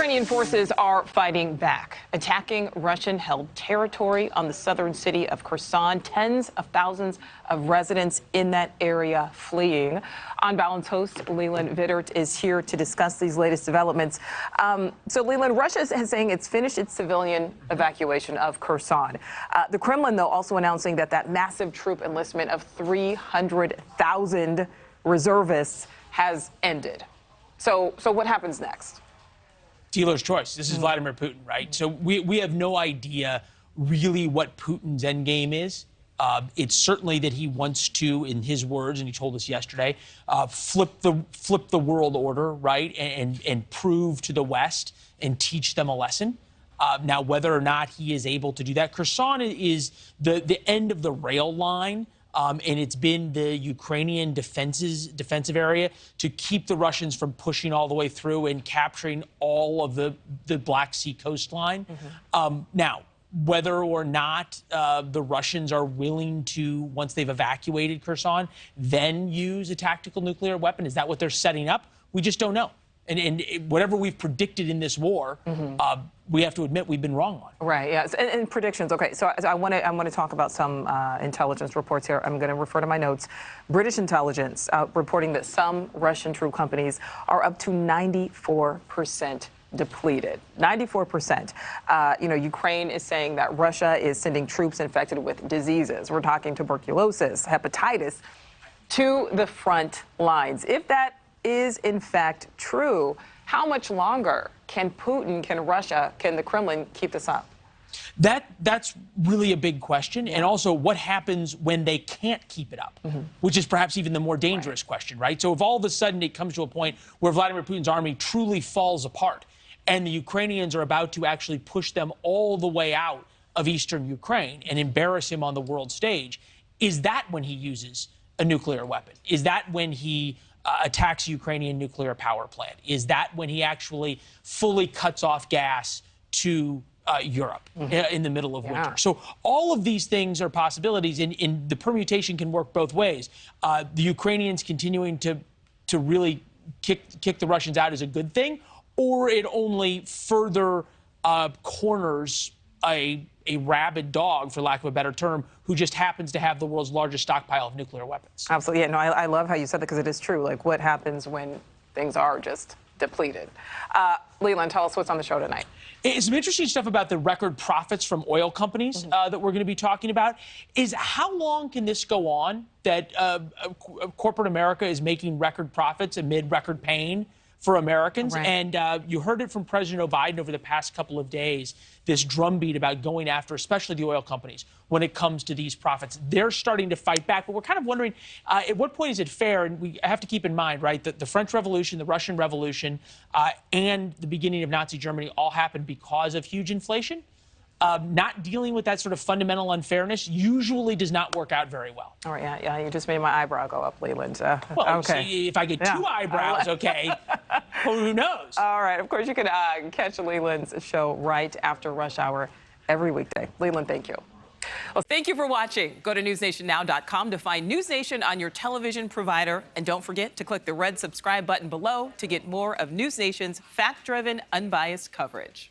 Ukrainian forces are fighting back, attacking Russian-held territory on the southern city of Kherson. Tens of thousands of residents in that area fleeing. On Balance host Leland Vittert is here to discuss these latest developments. So, Leland, Russia is saying it's finished its civilian evacuation of Kherson. The Kremlin, though, also announcing that massive troop enlistment of 300,000 reservists has ended. So what happens next? Dealer's choice. This is Vladimir Putin, right? So we have no idea really what Putin's endgame is. It's certainly that he wants to, in his words, and he told us yesterday, flip the world order, right, and prove to the West and teach them a lesson. Now, whether or not he is able to do that, Kherson is the end of the rail line. And it's been the Ukrainian defensive area to keep the Russians from pushing all the way through and capturing all of the Black Sea coastline. Now, whether or not the Russians are willing to, once they've evacuated Kherson, then use a tactical nuclear weapon, is that what they're setting up? We just don't know. And whatever we've predicted in this war, we have to admit we've been wrong on. Right. Yes. And predictions. Okay. So I want to talk about some intelligence reports here. I'm going to refer to my notes. British intelligence reporting that some Russian troop companies are up to 94% depleted. 94%. Ukraine is saying that Russia is sending troops infected with diseases. We're talking tuberculosis, hepatitis, to the front lines. If that is in fact true, how much longer can Putin, can Russia, can the Kremlin keep this up? That's really a big question. And also, what happens when they can't keep it up, which is perhaps even the more dangerous question, right? So if all of a sudden it comes to a point where Vladimir Putin's army truly falls apart and the Ukrainians are about to actually push them all the way out of eastern Ukraine and embarrass him on the world stage, is that when he uses a nuclear weapon? Is that when he attacks a Ukrainian nuclear power plant? Is that when he actually fully cuts off gas to Europe in the middle of winter? So all of these things are possibilities, and the permutation can work both ways. The Ukrainians continuing to really kick the Russians out is a good thing, or it only further corners a rabid dog, for lack of a better term, who just happens to have the world's largest stockpile of nuclear weapons. Absolutely. Yeah, no, I love how you said that, because it is true. Like, what happens when things are just depleted? Leland, tell us what's on the show tonight. Some interesting stuff about the record profits from oil companies that we're going to be talking about. Is how long can this go on, that corporate America is making record profits amid record pain for Americans? Right. And you heard it from President Biden over the past couple of days, this drumbeat about going after especially the oil companies when it comes to these profits. They're starting to fight back, but we're kind of wondering at what point is it fair? And we have to keep in mind, right, that the French Revolution, the Russian Revolution, and the beginning of Nazi Germany all happened because of huge inflation. Not dealing with that sort of fundamental unfairness usually does not work out very well. All right, yeah, you just made my eyebrow go up, Leland. Well, okay. See, if I get two eyebrows, okay, well, who knows? All right, of course, you can catch Leland's show right after rush hour every weekday. Leland, thank you. Well, thank you for watching. Go to newsnationnow.com to find NewsNation on your television provider. And don't forget to click the red subscribe button below to get more of NewsNation's fact-driven, unbiased coverage.